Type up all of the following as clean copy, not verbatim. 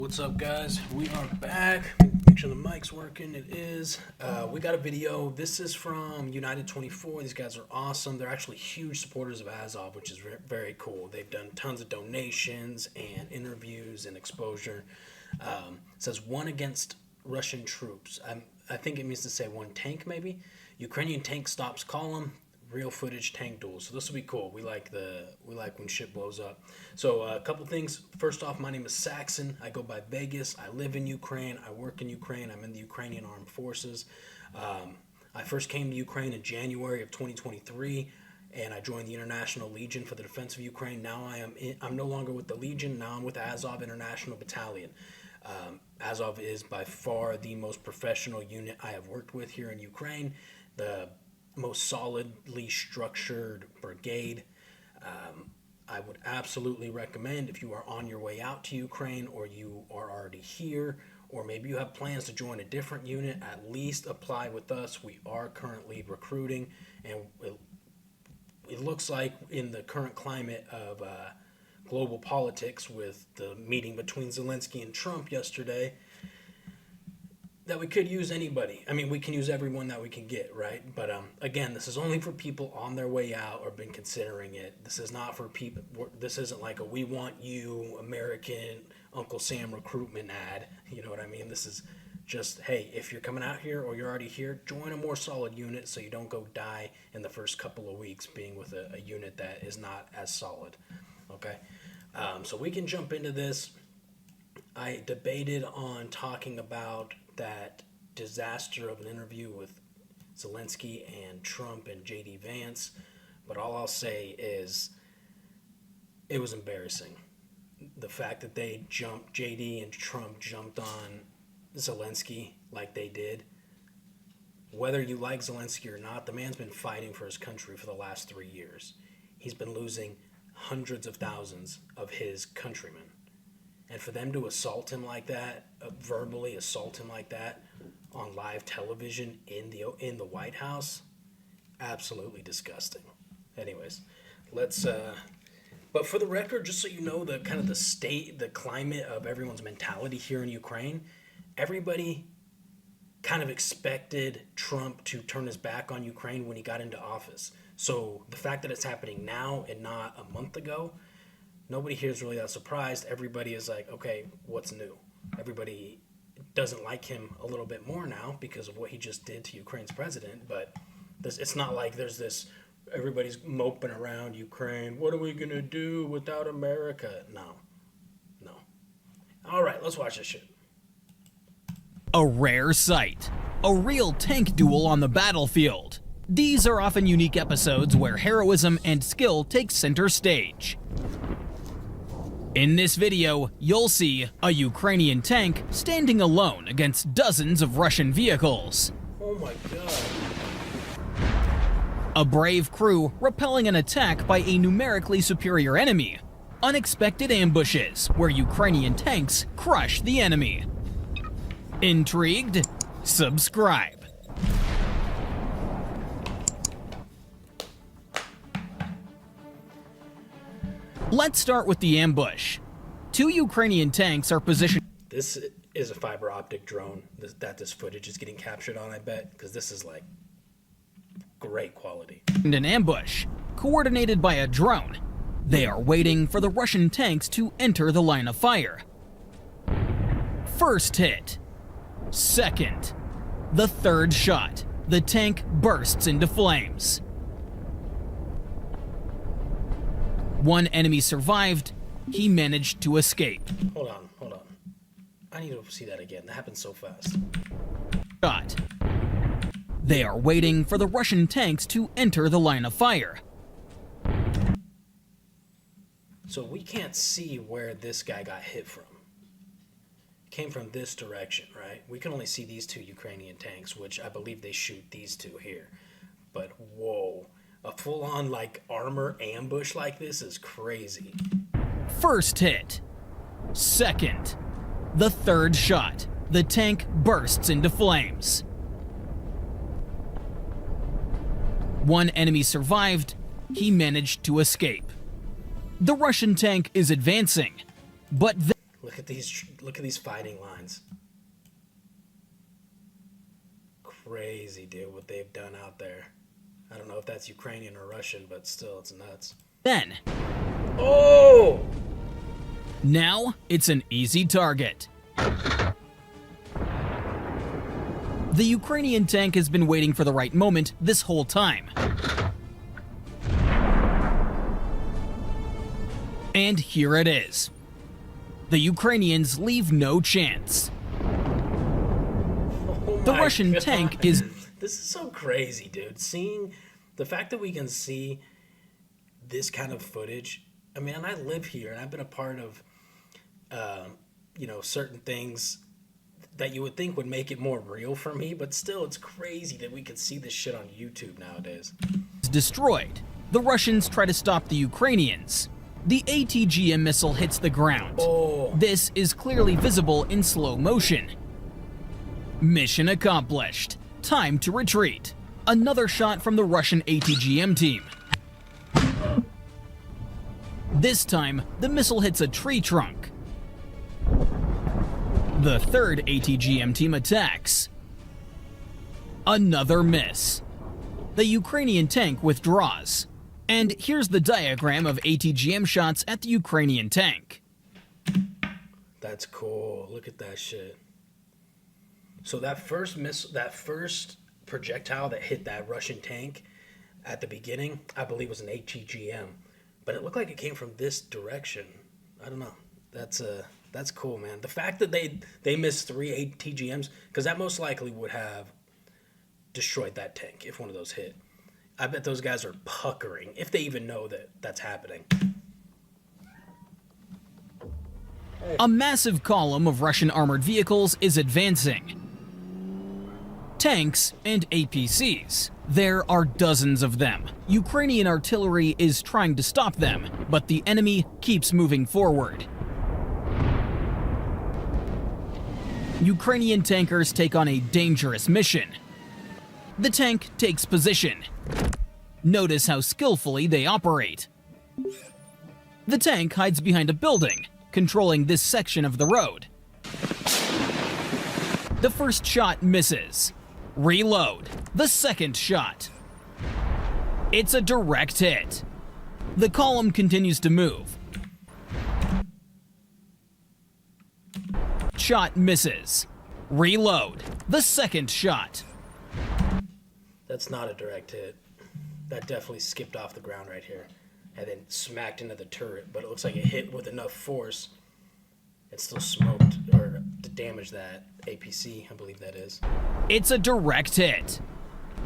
What's up, guys? We are back. Make sure the mic's working. It is. We got a video. This is from United 24. These guys are awesome. They're actually huge supporters of Azov, which is very cool. They've done tons of donations and interviews and exposure. It says one against Russian troops. I think it means to say one tank, maybe. Ukrainian tank stops column. Real footage tank duels. So this will be cool. We like when shit blows up. So a couple things. First off, my name is Saxon. I go by Vegas. I live in Ukraine. I work in Ukraine. I'm in the Ukrainian Armed Forces. I first came to Ukraine in January of 2023, and I joined the International Legion for the defense of Ukraine. Now I'm no longer with the Legion. Now I'm with the Azov International Battalion. Azov is by far the most professional unit I have worked with here in Ukraine. The most solidly structured brigade. I would absolutely recommend, if you are on your way out to Ukraine, or you are already here, or maybe you have plans to join a different unit, at least apply with us. We are currently recruiting, and it looks like in the current climate of global politics, with the meeting between Zelensky and Trump yesterday, that we could use anybody. I mean, we can use everyone that we can get, right? But again, this is only for people on their way out or been considering it. This is not for people. This isn't like a "we want you" American Uncle Sam recruitment ad. You know what I mean? This is just, hey, if you're coming out here or you're already here, join a more solid unit so you don't go die in the first couple of weeks being with a unit that is not as solid. Okay, so we can jump into this. I debated on talking about that disaster of an interview with Zelensky and Trump and J.D. Vance, but all I'll say is it was embarrassing. The fact that J.D. and Trump jumped on Zelensky like they did. Whether you like Zelensky or not, the man's been fighting for his country for the last 3 years. He's been losing hundreds of thousands of his countrymen. And for them to assault him like that, verbally assault him like that on live television in the White House, absolutely disgusting. Anyways, let's. But for the record, just so you know, the kind of the state, the climate of everyone's mentality here in Ukraine, everybody kind of expected Trump to turn his back on Ukraine when he got into office. So the fact that it's happening now and not a month ago, nobody here is really that surprised. Everybody is like, okay, what's new? Everybody doesn't like him a little bit more now because of what he just did to Ukraine's president. But it's not like there's this, everybody's moping around Ukraine. What are we going to do without America? No. All right, let's watch this shit. A rare sight. A real tank duel on the battlefield. These are often unique episodes where heroism and skill take center stage. In this video, you'll see a Ukrainian tank standing alone against dozens of Russian vehicles. Oh my God. A brave crew repelling an attack by a numerically superior enemy. Unexpected ambushes where Ukrainian tanks crush the enemy. Intrigued? Subscribe. Let's start with the ambush. Two Ukrainian tanks are positioned. This is a fiber optic drone that this footage is getting captured on, I bet, because this is like great quality. In an ambush, coordinated by a drone. They are waiting for the Russian tanks to enter the line of fire. First hit. Second. The third shot. The tank bursts into flames. One enemy survived. He managed to escape. Hold on. I need to see that again. That happened so fast. Shot. They are waiting for the Russian tanks to enter the line of fire. So we can't see where this guy got hit from. It came from this direction, right? We can only see these two Ukrainian tanks, which I believe they shoot these two here. But whoa. A full-on, like, armor ambush like this is crazy. First hit. Second. The third shot. The tank bursts into flames. One enemy survived. He managed to escape. The Russian tank is advancing, but Look at these fighting lines. Crazy, dude, what they've done out there. I don't know if that's Ukrainian or Russian, but still, it's nuts. Then, oh! Now it's an easy target. The Ukrainian tank has been waiting for the right moment this whole time. And here it is. The Ukrainians leave no chance. Oh The my Russian God. tank is... This is so crazy, dude. Seeing the fact that we can see this kind of footage. I mean, and I live here, and I've been a part of, certain things that you would think would make it more real for me, but still, it's crazy that we could see this shit on YouTube nowadays. destroyed. The Russians try to stop the Ukrainians. The ATGM missile hits the ground. Oh. This is clearly visible in slow motion. Mission accomplished. Time to retreat. Another shot from the Russian ATGM team. This time, the missile hits a tree trunk. The third ATGM team attacks. Another miss. The Ukrainian tank withdraws. And here's the diagram of ATGM shots at the Ukrainian tank. That's cool. Look at that shit. So that first projectile that hit that Russian tank at the beginning, I believe was an ATGM, but it looked like it came from this direction. I don't know. That's cool, man. The fact that they missed 3 ATGMs, because that most likely would have destroyed that tank if one of those hit. I bet those guys are puckering, if they even know that that's happening. A massive column of Russian armored vehicles is advancing. Tanks and APCs. There are dozens of them. Ukrainian artillery is trying to stop them, but the enemy keeps moving forward. Ukrainian tankers take on a dangerous mission. The tank takes position. Notice how skillfully they operate. The tank hides behind a building, controlling this section of the road. The first shot misses. Reload. The second shot. It's a direct hit. The column continues to move. Shot misses. Reload. The second shot. That's not a direct hit. That definitely skipped off the ground right here and then smacked into the turret, but it looks like it hit with enough force. It still smoked or to damage that APC, I believe that is. It's a direct hit.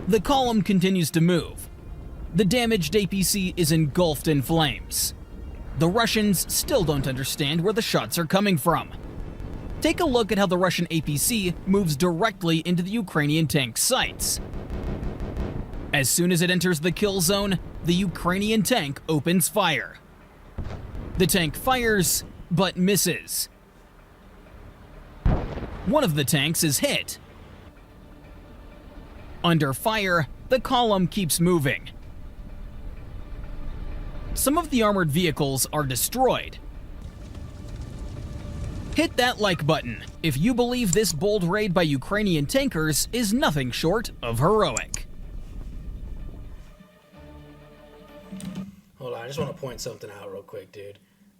The column continues to move. The damaged APC is engulfed in flames. The Russians still don't understand where the shots are coming from. Take a look at how the Russian APC moves directly into the Ukrainian tank sights. As soon as it enters the kill zone, the Ukrainian tank opens fire. The tank fires, but misses. One of the tanks is hit. Under fire, the column keeps moving. Some of the armored vehicles are destroyed. Hit that like button if you believe this bold raid by Ukrainian tankers is nothing short of heroic. Hold on, I just want to point something out real quick, dude.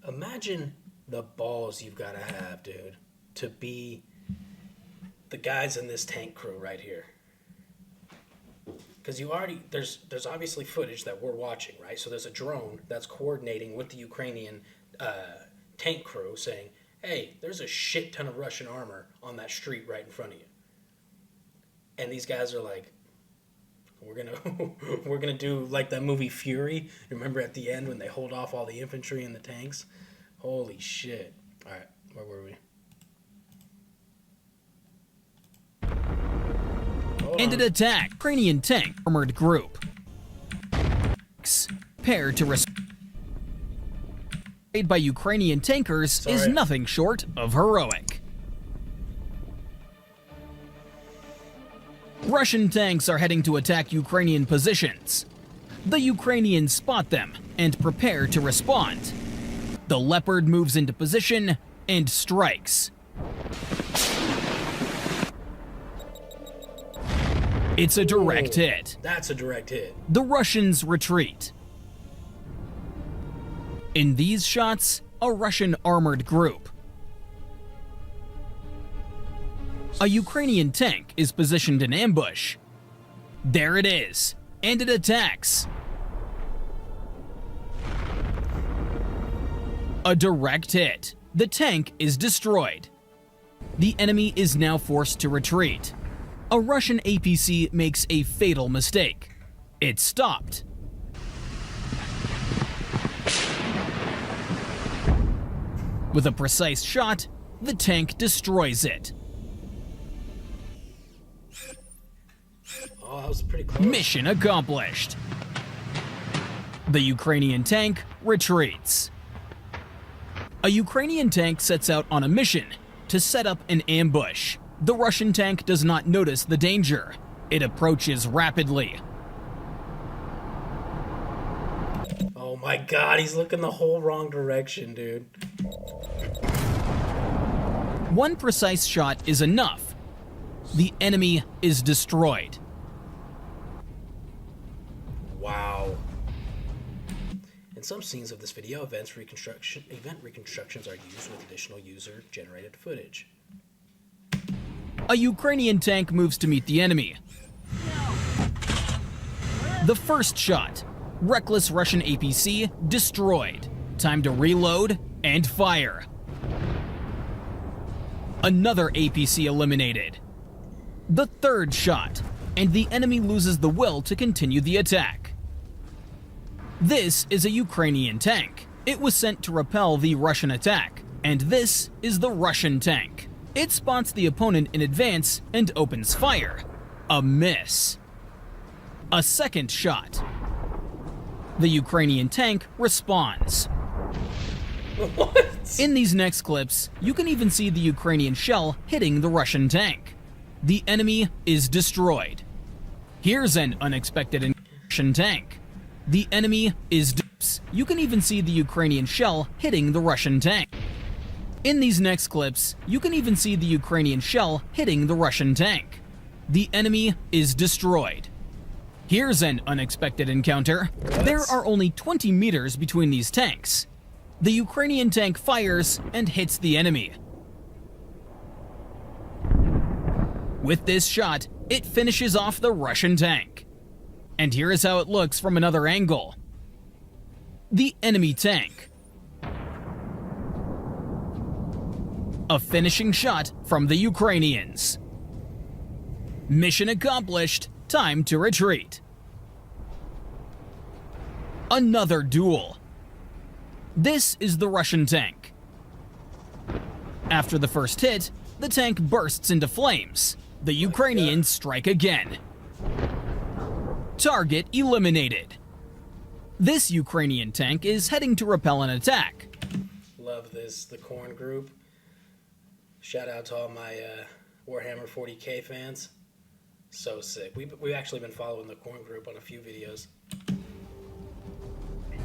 Imagine the balls you've got to have, dude, to be the guys in this tank crew right here. Because there's obviously footage that we're watching, right? So there's a drone that's coordinating with the Ukrainian tank crew saying, hey, there's a shit ton of Russian armor on that street right in front of you. And these guys are like, we're gonna do like that movie Fury. Remember at the end when they hold off all the infantry and the tanks? Holy shit. All right, where were we? Ended attack. Ukrainian tank armored group. Paired to respond by Ukrainian tankers is nothing short of heroic. Russian tanks are heading to attack Ukrainian positions. The Ukrainians spot them and prepare to respond. The Leopard moves into position and strikes. It's a direct hit. That's a direct hit. The Russians retreat. In these shots, a Russian armored group. A Ukrainian tank is positioned in ambush. There it is, and it attacks. A direct hit. The tank is destroyed. The enemy is now forced to retreat. A Russian APC makes a fatal mistake. It stopped. With a precise shot, the tank destroys it. Oh, that was pretty close. Mission accomplished. The Ukrainian tank retreats. A Ukrainian tank sets out on a mission to set up an ambush. The Russian tank does not notice the danger. It approaches rapidly. Oh my god, he's looking the whole wrong direction, dude. One precise shot is enough. The enemy is destroyed. Wow. In some scenes of this video, event reconstructions are used with additional user-generated footage. A Ukrainian tank moves to meet the enemy. The first shot. Reckless Russian APC destroyed. Time to reload and fire. Another APC eliminated. The third shot, and the enemy loses the will to continue the attack. This is a Ukrainian tank. It was sent to repel the Russian attack, and this is the Russian tank. It spots the opponent in advance and opens fire. A miss. A second shot. The Ukrainian tank responds. What? In these next clips, you can even see the Ukrainian shell hitting the Russian tank. The enemy is destroyed. Here's an unexpected Russian tank. The enemy is you can even see the Ukrainian shell hitting the Russian tank. In these next clips, you can even see the Ukrainian shell hitting the Russian tank. The enemy is destroyed. Here's an unexpected encounter. There are only 20 meters between these tanks. The Ukrainian tank fires and hits the enemy. With this shot, it finishes off the Russian tank. And here is how it looks from another angle. The enemy tank. A finishing shot from the Ukrainians. Mission accomplished. Time to retreat. Another duel. This is the Russian tank. After the first hit, the tank bursts into flames. The Ukrainians strike again. Target eliminated. This Ukrainian tank is heading to repel an attack. Love this, the Corn group. Shout out to all my Warhammer 40k fans. So sick. We've actually been following the Corn group on a few videos.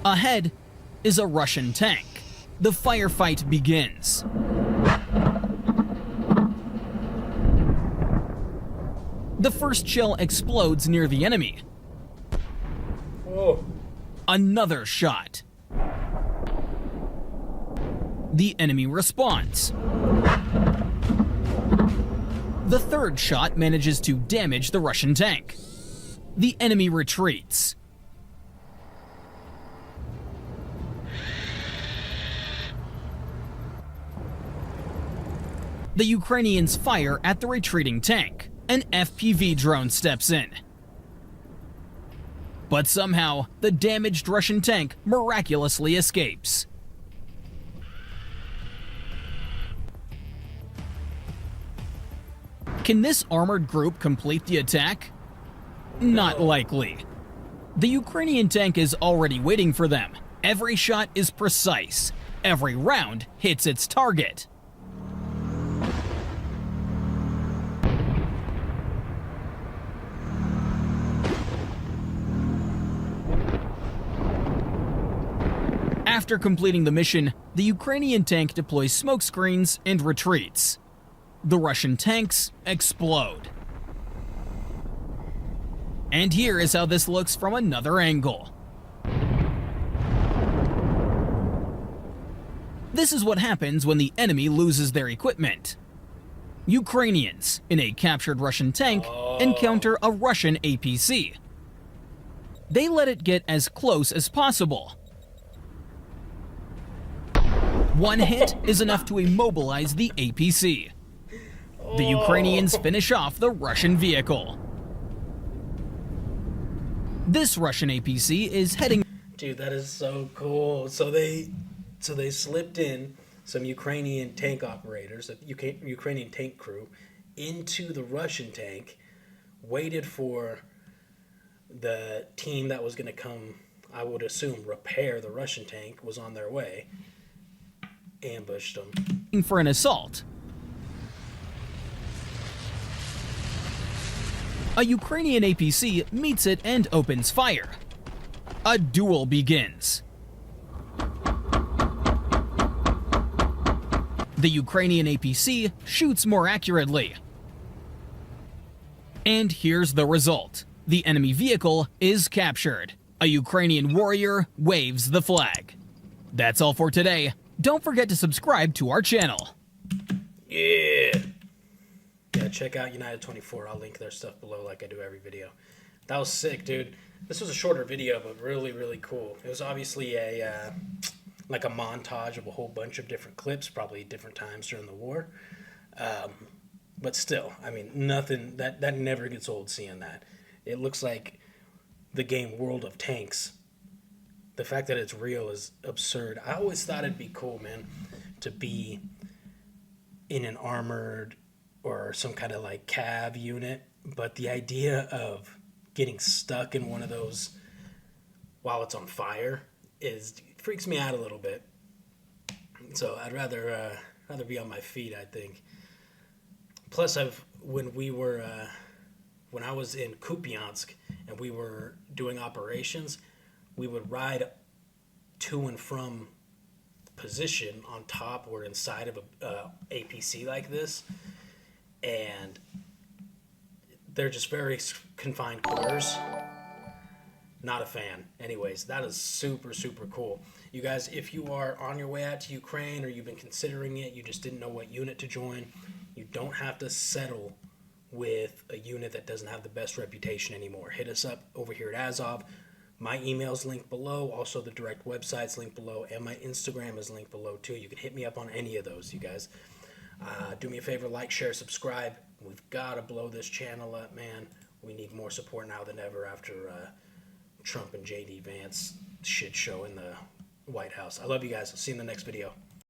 Ahead is a Russian tank. The firefight begins. The first shell explodes near the enemy. Whoa. Another shot. The enemy responds. The third shot manages to damage the Russian tank. The enemy retreats. The Ukrainians fire at the retreating tank. An FPV drone steps in. But somehow, the damaged Russian tank miraculously escapes. Can this armored group complete the attack? Not likely. The Ukrainian tank is already waiting for them. Every shot is precise. Every round hits its target. After After completing the mission, the Ukrainian tank deploys smoke screens and retreats. The Russian tanks explode. And here is how this looks from another angle. This is what happens when the enemy loses their equipment. Ukrainians, in a captured Russian tank, encounter a Russian APC. They let it get as close as possible. One hit is enough to immobilize the APC. The Ukrainians finish off the Russian vehicle. This Russian APC is heading... Dude, that is so cool. So they slipped in some Ukrainian tank operators, a Ukrainian tank crew, into the Russian tank, waited for the team that was going to come, I would assume, repair the Russian tank, was on their way, ambushed them. For an assault. A Ukrainian APC meets it and opens fire. A duel begins. The Ukrainian APC shoots more accurately. And here's the result. The enemy vehicle is captured. A Ukrainian warrior waves the flag. That's all for today. Don't forget to subscribe to our channel. Yeah, check out United 24. I'll link their stuff below like I do every video. That was sick, dude. This was a shorter video, but really, really cool. It was obviously a like a montage of a whole bunch of different clips, probably different times during the war. But still, I mean, nothing that never gets old seeing that. It looks like the game World of Tanks. The fact that it's real is absurd. I always thought it'd be cool, man, to be in an armored or some kind of like cav unit, but the idea of getting stuck in one of those while it's on fire freaks me out a little bit. So I'd rather be on my feet, I think. Plus, when I was in Kupiansk and we were doing operations, we would ride to and from position on top or inside of a APC like this, and they're just very confined quarters. Not a fan. Anyways, that is super, super cool. You guys, if you are on your way out to Ukraine or you've been considering it, you just didn't know what unit to join, you don't have to settle with a unit that doesn't have the best reputation anymore. Hit us up over here at Azov. My email's linked below. Also, the direct website's linked below, and my Instagram is linked below too. You can hit me up on any of those, you guys. Do me a favor, like, share, subscribe. We've got to blow this channel up, man. We need more support now than ever after Trump and J.D. Vance shit show in the White House. I love you guys. I'll see you in the next video.